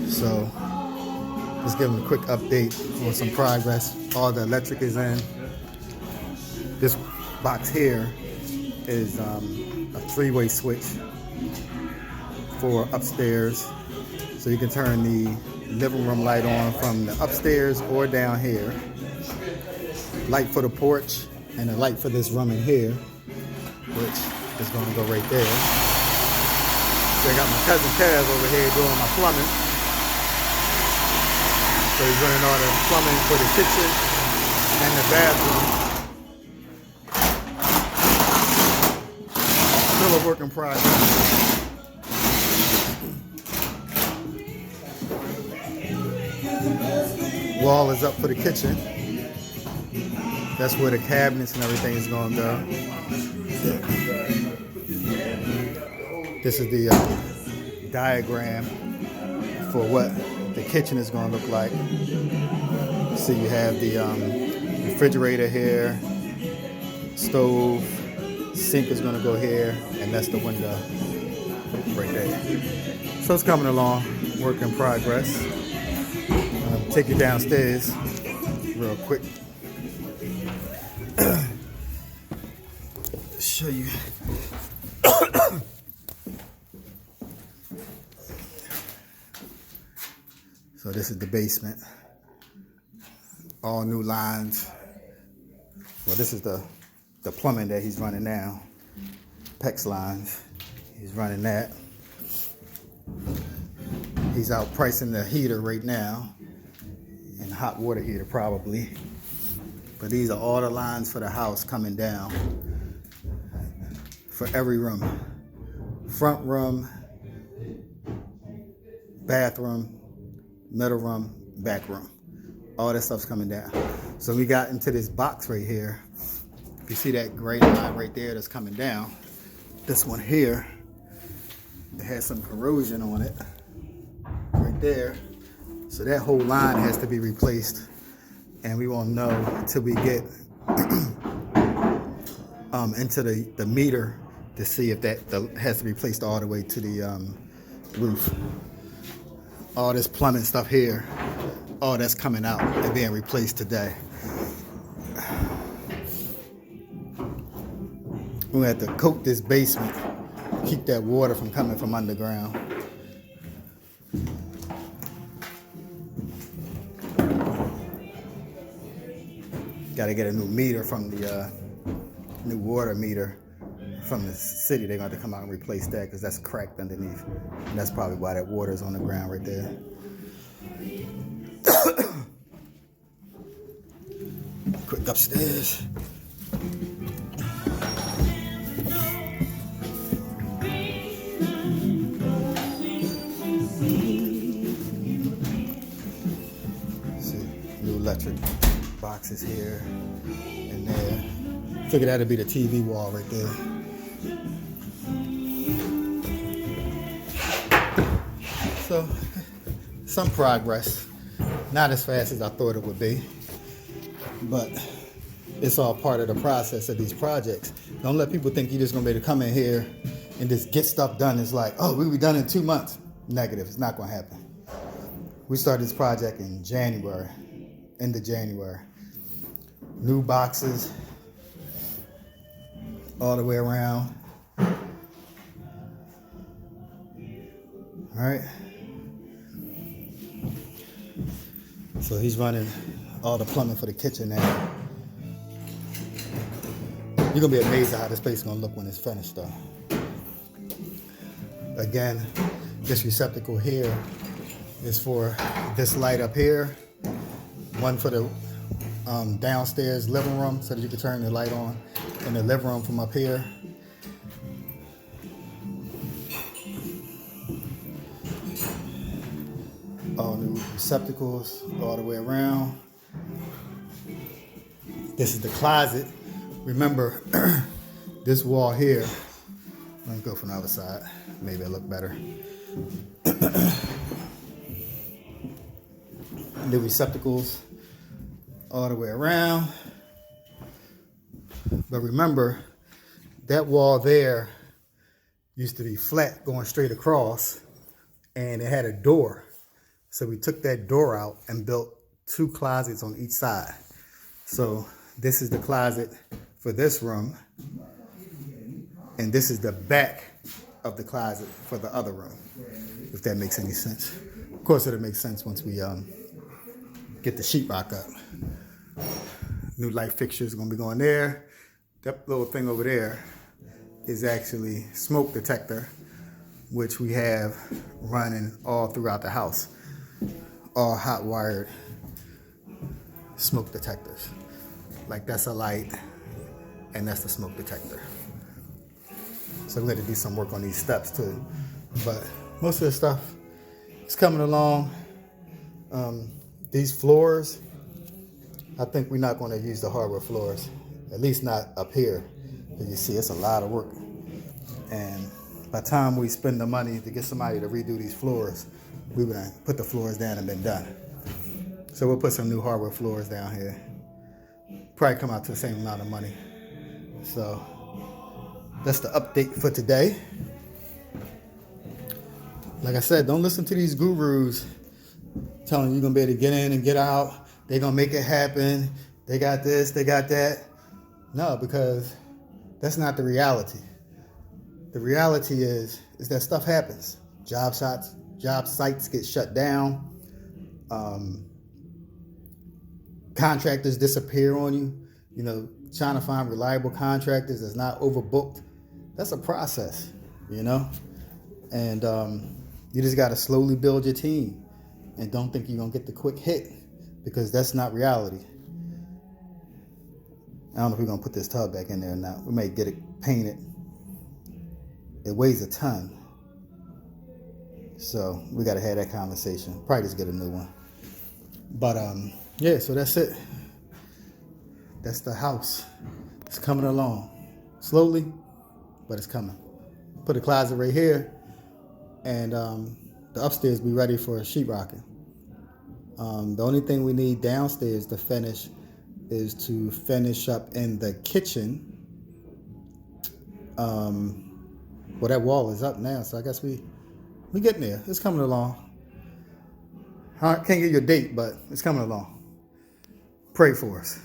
So just give them a quick update on some progress. All the electric is in. This box here is a three-way switch for upstairs. So you can turn the living room light on from the upstairs or down here. Light for the porch and a light for this room in here, which is going to go right there. So I got my cousin Taz over here doing my plumbing. So he's running all the plumbing for the kitchen and the bathroom. Still a work in progress. Wall is up for the kitchen. That's where the cabinets and everything is going to go. This is the diagram for what the kitchen is going to look like. So you have the refrigerator here, stove, sink is going to go here, and that's the window right there. So it's coming along, work in progress. I'll take you downstairs real quick. Show you. So this is the basement. All new lines. Well, this is the plumbing that he's running now. PEX lines. He's running that. He's out pricing the heater right now. And hot water heater probably. But these are all the lines for the house coming down. For every room. Front room, bathroom, middle room, back room. All that stuff's coming down. So we got into this box right here. You see that gray line right there that's coming down. This one here, it has some corrosion on it. Right there. So that whole line has to be replaced. And we won't know until we get into the meter to see if that has to be placed all the way to the roof. All this plumbing stuff here, all that's coming out and being replaced today. We're gonna have to coat this basement, keep that water from coming from underground. Got to get a new meter from the new water meter from the city. They're going to have to come out and replace that because that's cracked underneath. And that's probably why that water is on the ground right there. Quick upstairs. See, new electric boxes here and there. Figured that'd be the TV wall right there. So, some progress. Not as fast as I thought it would be, but it's all part of the process of these projects. Don't let people think you're just gonna be able to come in here and just get stuff done. It's like, oh, we'll be done in 2 months. Negative, it's not gonna happen. We started this project in January, end of January. New boxes all the way around. All right. So he's running all the plumbing for the kitchen now. You're gonna be amazed at how this place is gonna look when it's finished though. Again, this receptacle here is for this light up here. One for the downstairs living room so that you can turn the light on in the living room from up here. All new receptacles all the way around. This is the closet. Remember, this wall here, let me go from the other side. Maybe it'll look better. The receptacles all the way around. But remember, that wall there used to be flat going straight across, and it had a door. So we took that door out and built 2 closets on each side. So this is the closet for this room, and this is the back of the closet for the other room, if that makes any sense. Of course, it'll make sense once we get the sheetrock up. New light fixtures are gonna be going there. That little thing over there is actually smoke detector, which we have running all throughout the house. All hot wired smoke detectors. Like that's a light and that's the smoke detector. So we're going to do some work on these steps too. But most of the stuff is coming along. These floors, I think we're not going to use the hardwood floors, at least not up here. As you see, it's a lot of work. And by the time we spend the money to get somebody to redo these floors, we would put the floors down and been done. So we'll put some new hardwood floors down here. Probably come out to the same amount of money. So that's the update for today. Like I said, don't listen to these gurus telling you you're gonna be able to get in and get out. They're gonna make it happen. They got this, they got that. No, because that's not the reality. The reality is that stuff happens. Job sites get shut down. Contractors disappear on you. You know, trying to find reliable contractors that's not overbooked. That's a process, you know? And you just got to slowly build your team. And don't think you're going to get the quick hit, because that's not reality. I don't know if we're going to put this tub back in there or not. We may get it painted. It weighs a ton. So we got to have that conversation. Probably just get a new one. But yeah, so that's it. That's the house. It's coming along. Slowly, but it's coming. Put a closet right here. And the upstairs be ready for sheetrocking. The only thing we need downstairs to finish is to finish up in the kitchen. Well, that wall is up now, so I guess we getting there. It's coming along. I can't give you a date, but it's coming along. Pray for us.